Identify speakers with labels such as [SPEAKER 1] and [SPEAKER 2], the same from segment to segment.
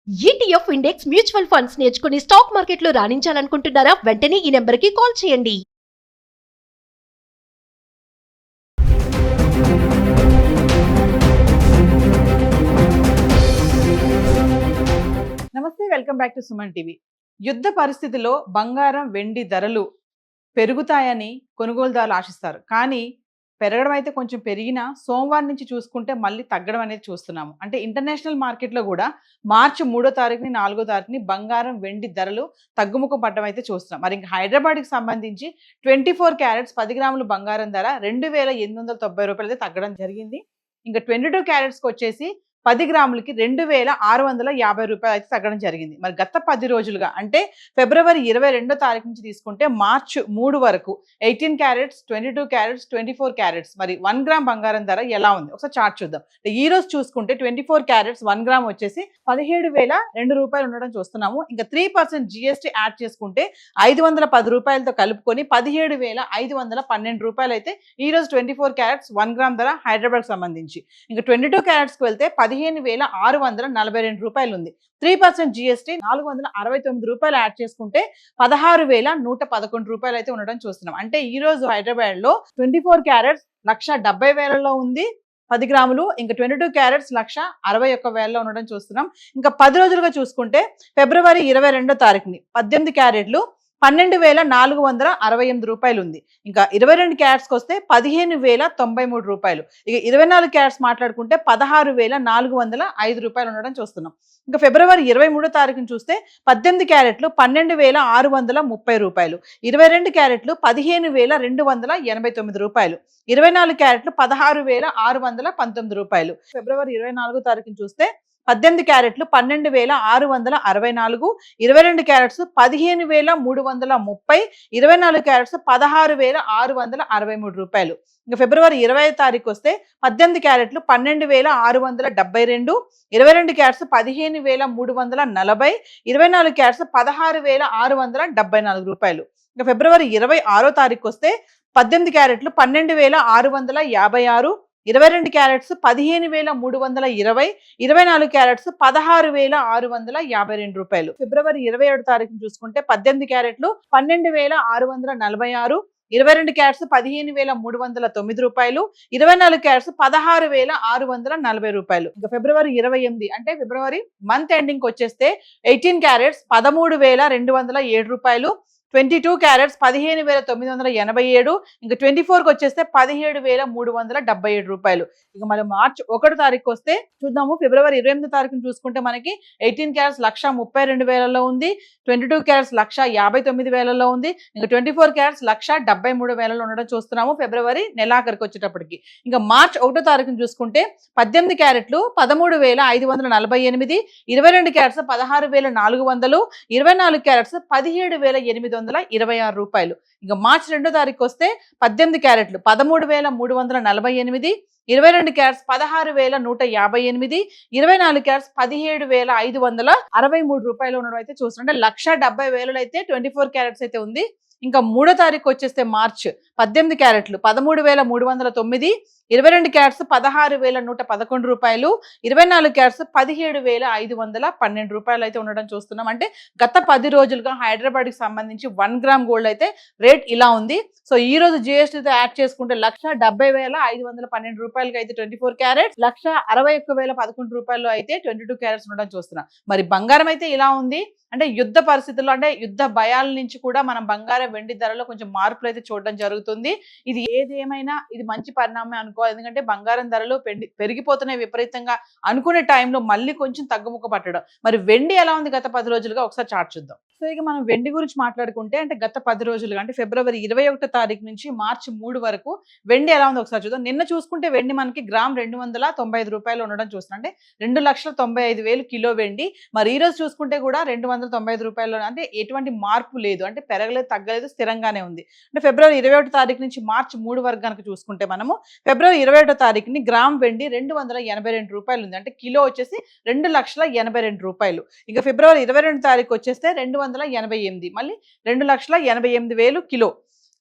[SPEAKER 1] ETF index mutual funds నేర్చుకుని stock మార్కెట్లో రాణించాలనుకుంటున్నారా? వెంటనే ఈ నెంబర్కి కాల్ చేయండి.
[SPEAKER 2] నమస్తే, welcome back to Suman TV. యుద్ధ పరిస్థితిలో బంగారం వెండి ధరలు పెరుగుతాయని కొనుగోలుదారులు ఆశిస్తారు. కానీ పెరగడం అయితే కొంచెం పెరిగినా సోమవారం నుంచి చూసుకుంటే మళ్ళీ తగ్గడం అనేది చూస్తున్నాము. అంటే ఇంటర్నేషనల్ మార్కెట్లో కూడా మార్చి 3వ తారీఖుని 4వ తారీఖుని బంగారం వెండి ధరలు తగ్గుముఖం పడడం అయితే చూస్తున్నాం. మరి ఇంకా హైదరాబాద్కి సంబంధించి 24 క్యారెట్స్ 10 గ్రాముల బంగారం ధర 2,890 రూపాయలు అయితే తగ్గడం జరిగింది. ఇంకా 22 క్యారెట్స్కి వచ్చేసి 10 గ్రాములకి 2,650 రూపాయలు అయితే తగ్గడం జరిగింది. మరి గత 10 రోజులుగా అంటే ఫిబ్రవరి 22వ తారీఖు నుంచి తీసుకుంటే మార్చి 3 వరకు 18 క్యారెట్స్, 22 క్యారెట్స్, 24 క్యారెట్స్ మరి 1 గ్రామ్ బంగారం ధర ఎలా ఉంది ఒకసారి చార్ట్ చూద్దాం. ఈ రోజు చూసుకుంటే 24 క్యారెట్స్ 1 గ్రామ్ వచ్చేసి 17,002 రూపాయలు ఉండడం చూస్తున్నాము. ఇంకా 3% GST యాడ్ చేసుకుంటే 510 రూపాయలతో కలుపుకొని 17,512 రూపాయలు అయితే ఈ రోజు 24 క్యారెట్స్ 1 గ్రామ్ ధర హైదరాబాద్ సంబంధించి. ఇంకా 22 క్యారెట్స్కి వెళ్తే 15,642 రూపాయలు ఉంది. 3% GST 469 రూపాయలు యాడ్ చేసుకుంటే 16,111 రూపాయలు అయితే ఉండడం చూస్తున్నాం. అంటే ఈ రోజు హైదరాబాద్ లో 24 క్యారెట్స్ 1,70,000లో ఉంది 10 గ్రాములు. ఇంకా 22 క్యారెట్స్ 1,61,000లో ఉండడం చూస్తున్నాం. ఇంకా 10 రోజులుగా చూసుకుంటే ఫిబ్రవరి 22వ తారీఖుని 18 క్యారెట్లు 12,468 రూపాయలు ఉంది. ఇంకా 22 క్యారెట్స్కి వస్తే 15,093 రూపాయలు. ఇక 24 క్యారెట్స్ మాట్లాడుకుంటే 16,405 రూపాయలు ఉండడం చూస్తున్నాం. ఇంకా ఫిబ్రవరి 23వ తారీఖుని చూస్తే 18 క్యారెట్లు 12,630 రూపాయలు, 22 క్యారెట్లు 15,289 రూపాయలు, 24 క్యారెట్లు 16,619 రూపాయలు. ఫిబ్రవరి 24వ తారీఖుని చూస్తే 18 క్యారెట్లు 12,664, 22 క్యారెట్స్ 15,330, 24 క్యారెట్స్ 16,663 రూపాయలు. ఇంకా ఫిబ్రవరి 20వ తారీఖు వస్తే 18 క్యారెట్లు 12,672, 22 క్యారెట్స్ 15,340, 24 క్యారెట్స్ 16,674 రూపాయలు. ఇంకా ఫిబ్రవరి 26వ తారీఖు వస్తే 18 క్యారెట్లు 12,656, 22 క్యారెట్స్ 15,320, 24 క్యారెట్స్ 16,652 రూపాయలు. ఫిబ్రవరి 27వ తారీఖును చూసుకుంటే 18 క్యారెట్లు 12,646, 22 క్యారెట్స్ 15,309 రూపాయలు, 24 క్యారెట్స్ 16,640 రూపాయలు. ఇంకా ఫిబ్రవరి 28 అంటే ఫిబ్రవరి మంత్ ఎండింగ్ వచ్చేస్తే 18 క్యారెట్స్ 13,207 రూపాయలు, 22 క్యారెట్స్ 15,987, ఇంకా 24కి వచ్చేస్తే 17,377 రూపాయలు. ఇక మరి మార్చి 1వ తారీఖు వస్తే చూద్దాము. ఫిబ్రవరి 28వ తారీఖును చూసుకుంటే మనకి 18 క్యారెట్స్ 1,32,000లో ఉంది, 22 క్యారెట్స్ 1,59,000లో ఉంది, ఇంకా 24 క్యారెట్స్ 1,73,000లో ఉండడం చూస్తున్నాము ఫిబ్రవరి నెలాఖరికి వచ్చేటప్పటికి. ఇంకా మార్చి 1వ తారీఖును చూసుకుంటే 18 క్యారెట్లు 13,548, 22 క్యారెట్స్ 16,400, 24 క్యారెట్స్ 17,826 రూపాయలు. ఇంకా మార్చి 2వ తారీఖు వస్తే 18 క్యారెట్లు 13,348, 22 క్యారెట్స్ 16,158, 24 క్యారెట్స్ 17,563 రూపాయలు ఉండడం అయితే చూస్తున్నాం. అంటే 1,70,000 అయితే 24 క్యారెట్స్ అయితే ఉంది. ఇంకా 3వ తారీఖు వచ్చేస్తే మార్చ్ 18 క్యారెట్లు 13,309, 22 క్యారెట్స్ 16,111 రూపాయలు, 24 క్యారెట్స్ 17,512 రూపాయలు అయితే ఉండడం చూస్తున్నాం. అంటే గత 10 రోజులుగా హైదరాబాద్కి సంబంధించి 1 గ్రామ్ గోల్డ్ అయితే రేట్ ఇలా ఉంది. సో ఈ రోజు జిఎస్టీతో యాడ్ చేసుకుంటే 1,70,512 రూపాయలకి అయితే 24 క్యారెట్స్, 1,61,011 రూపాయలు అయితే 22 క్యారెట్స్ ఉండడం చూస్తున్నాం. మరి బంగారం అయితే ఇలా ఉంది. అంటే యుద్ధ పరిస్థితుల్లో అంటే యుద్ధ భయాల నుంచి కూడా మనం బంగారం వెండి ధరలో కొంచెం మార్పులు అయితే చూడడం జరుగుతుంది. ఇది ఏదేమైనా ఇది మంచి పరిణామమే అనుకోవాలి. ఎందుకంటే బంగారం ధరలు పెరిగిపోతున్నాయి విపరీతంగా అనుకునే టైంలో మళ్ళీ కొంచెం తగ్గుముఖ పట్టడం. మరి వెండి ఎలా ఉంది గత 10 రోజులుగా ఒకసారి చార్ట్ చూద్దాం. సో ఇక మనం వెండి గురించి మాట్లాడుకుంటే అంటే గత 10 రోజులుగా అంటే ఫిబ్రవరి 21వ తారీఖు నుంచి మార్చి 3 వరకు వెండి ఎలా ఉంది ఒకసారి చూద్దాం. నిన్న చూసుకుంటే వెండి మనకి గ్రామ్ 295 రూపాయలు ఉండడం చూస్తున్నాం. అంటే 2,95,000 కిలో వెండి. మరి ఈ రోజు చూసుకుంటే కూడా 295 రూపాయలు, అంటే ఎటువంటి మార్పు లేదు, అంటే పెరగలేదు తగ్గలేదు స్థిరంగానే ఉంది. అంటే ఫిబ్రవరి 21వ తారీఖు నుంచి మార్చి 3 వరకు కనుక చూసుకుంటే మనము ఫిబ్రవరి 21వ తారీఖుని గ్రామ్ వెండి 282 రూపాయలు ఉంది. అంటే కిలో వచ్చేసి 2,82,000 రూపాయలు. ఇక ఫిబ్రవరి 22వ తారీఖు వచ్చేస్తే 288, మళ్ళీ 2,88,000 కిలో.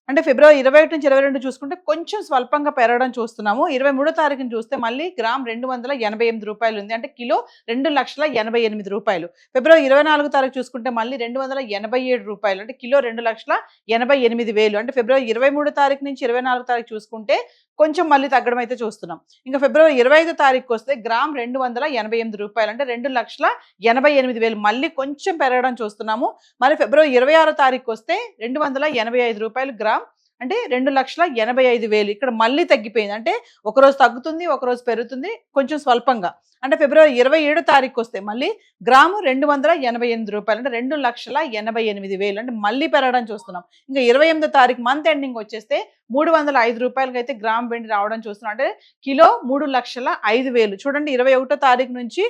[SPEAKER 2] అంటే ఫిబ్రవరి 21 నుంచి 22 చూసుకుంటే కొంచెం స్వల్పంగా పెరగడం చూస్తున్నాము. 23 తారీఖున చూస్తే మళ్ళీ గ్రామ్ రూ. 288 ఉంది. అంటే కిలో రూ. 2,88,000. ఫిబ్రవరి 24 తారీఖు చూసుకుంటే మళ్ళీ రూ. 287 అంటే కిలో 2,88,000. అంటే ఫిబ్రవరి 23 తారీఖు నుంచి 24 తారీఖు చూసుకుంటే కొంచెం మళ్ళీ తగ్గడం అయితే చూస్తున్నాం. ఇంకా ఫిబ్రవరి 25 తారీఖుకి వస్తే గ్రామ్ రూ. 288 అంటే 2,88,000 మళ్ళీ కొంచెం పెరగడం చూస్తున్నాము. మరి ఫిబ్రవరి 26 తారీఖుకి వస్తే రూ. 285 గ్రామ్ అంటే 2,85,000. ఇక్కడ మళ్ళీ తగ్గిపోయింది. అంటే ఒకరోజు తగ్గుతుంది, ఒకరోజు పెరుగుతుంది కొంచెం స్వల్పంగా. అంటే ఫిబ్రవరి 27 తారీఖుకి వస్తే మళ్ళీ గ్రాము రూ. 288 అంటే 2,88,000 అంటే మళ్ళీ పెరగడం చూస్తున్నాం. ఇంకా 28 తారీఖు మంత్ ఎండింగ్ వచ్చేస్తే రూ. 305 అయితే గ్రామ్ వెండి రావడం చూస్తున్నాం. అంటే కిలో 3,05,000. చూడండి 21 తారీఖు నుంచి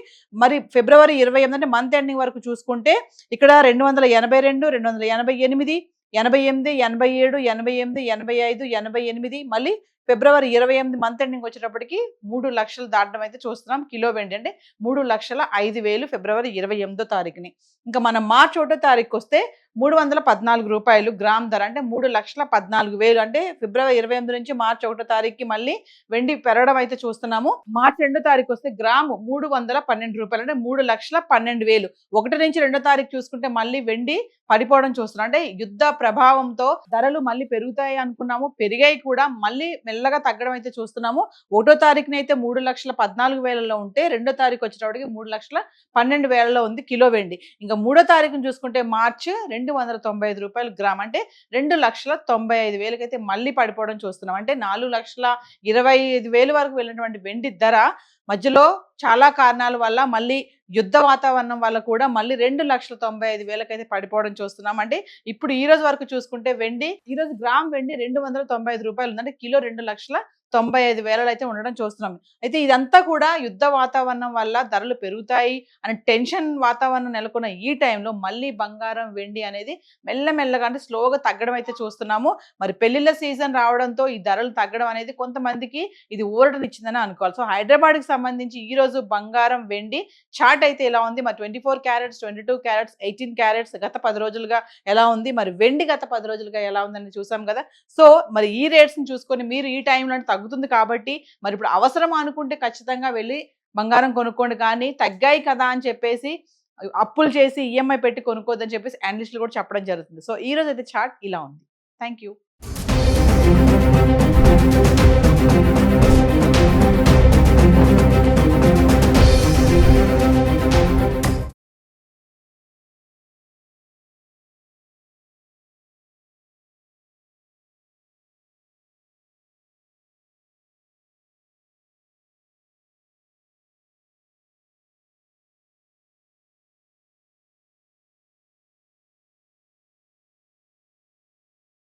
[SPEAKER 2] మరి ఫిబ్రవరి 28 అంటే మంత్ ఎండింగ్ వరకు చూసుకుంటే ఇక్కడ 282, 288, 88, 87, 88, 85, 88 మళ్ళీ ఫిబ్రవరి 28 మంత్ ఎండింగ్ వచ్చేటప్పటికి 3 లక్షలు దాటడం అయితే చూస్తున్నాం కిలో వెండి. అంటే 3,05,000 ఫిబ్రవరి 28 తారీఖుని. ఇంకా మనం మార్చి 1 తారీఖు వస్తే రూ. 314 గ్రామ్ ధర అంటే 3,14,000. అంటే ఫిబ్రవరి 28 నుంచి మార్చి 1 తారీఖుకి మళ్ళీ వెండి పెరగడం అయితే చూస్తున్నాము. మార్చి 2 తారీఖు వస్తే గ్రాము రూ. 312 అంటే 3,12,000. 1 నుంచి 2 తారీఖు చూసుకుంటే మళ్ళీ వెండి పడిపోవడం చూస్తున్నాం. అంటే యుద్ధ ప్రభావంతో ధరలు మళ్ళీ పెరుగుతాయి అనుకున్నాము, పెరిగాయి కూడా, మళ్ళీ మెల్లగా తగ్గడం అయితే చూస్తున్నాము. 1 తారీఖున అయితే 3,14,000 ఉంటే 2 తారీఖు వచ్చేటప్పటికి 3,12,000 ఉంది కిలో వెండి. ఇంకా 3 తారీఖున చూసుకుంటే మార్చి రూ. 295 గ్రామ్ అంటే 2,95,000 అయితే మళ్ళీ పడిపోవడం చూస్తున్నాం. అంటే 4,25,000 వరకు వెళ్ళినటువంటి వెండి ధర మధ్యలో చాలా కారణాల వల్ల మళ్ళీ యుద్ధ వాతావరణం వల్ల కూడా మళ్ళీ 2,95,000 అయితే పడిపోవడం చూస్తున్నాం. అంటే ఇప్పుడు ఈ రోజు వరకు చూసుకుంటే వెండి ఈ రోజు గ్రామ్ వెండి రూ. 295 ఉంది. అంటే కిలో 2,95,000 అయితే ఉండడం చూస్తున్నాం. అయితే ఇదంతా కూడా యుద్ధ వాతావరణం వల్ల ధరలు పెరుగుతాయి అనే టెన్షన్ వాతావరణం నెలకొన్న ఈ టైంలో మళ్ళీ బంగారం వెండి అనేది మెల్లమెల్లగా అంటే స్లోగా తగ్గడం అయితే చూస్తున్నాము. మరి పెళ్లిళ్ళ సీజన్ రావడంతో ఈ ధరలు తగ్గడం అనేది కొంతమందికి ఇది ఊరటనిచ్చిందని అనుకోవాలి. సో హైదరాబాద్కి సంబంధించి ఈ రోజు బంగారం వెండి చార్ట్ అయితే ఎలా ఉంది, మరి 24 క్యారెట్స్, 22 క్యారెట్స్, 18 క్యారెట్స్ గత 10 రోజులుగా ఎలా ఉంది, మరి వెండి గత 10 రోజులుగా ఎలా ఉందని చూసాం కదా. సో మరి ఈ రేట్స్ ని చూసుకొని మీరు ఈ టైంలో తగ్గుతుంది కాబట్టి మరి ఇప్పుడు అవసరం అనుకుంటే ఖచ్చితంగా వెళ్ళి బంగారం కొనుక్కోండి. కానీ తగ్గాయి కదా అని చెప్పేసి అప్పులు చేసి ఈఎంఐ పెట్టి కొనుక్కోవద్దని చెప్పేసి అనలిస్టులు కూడా చెప్పడం జరుగుతుంది. సో ఈ రోజు అయితే చార్ట్ ఇలా ఉంది. Thank you.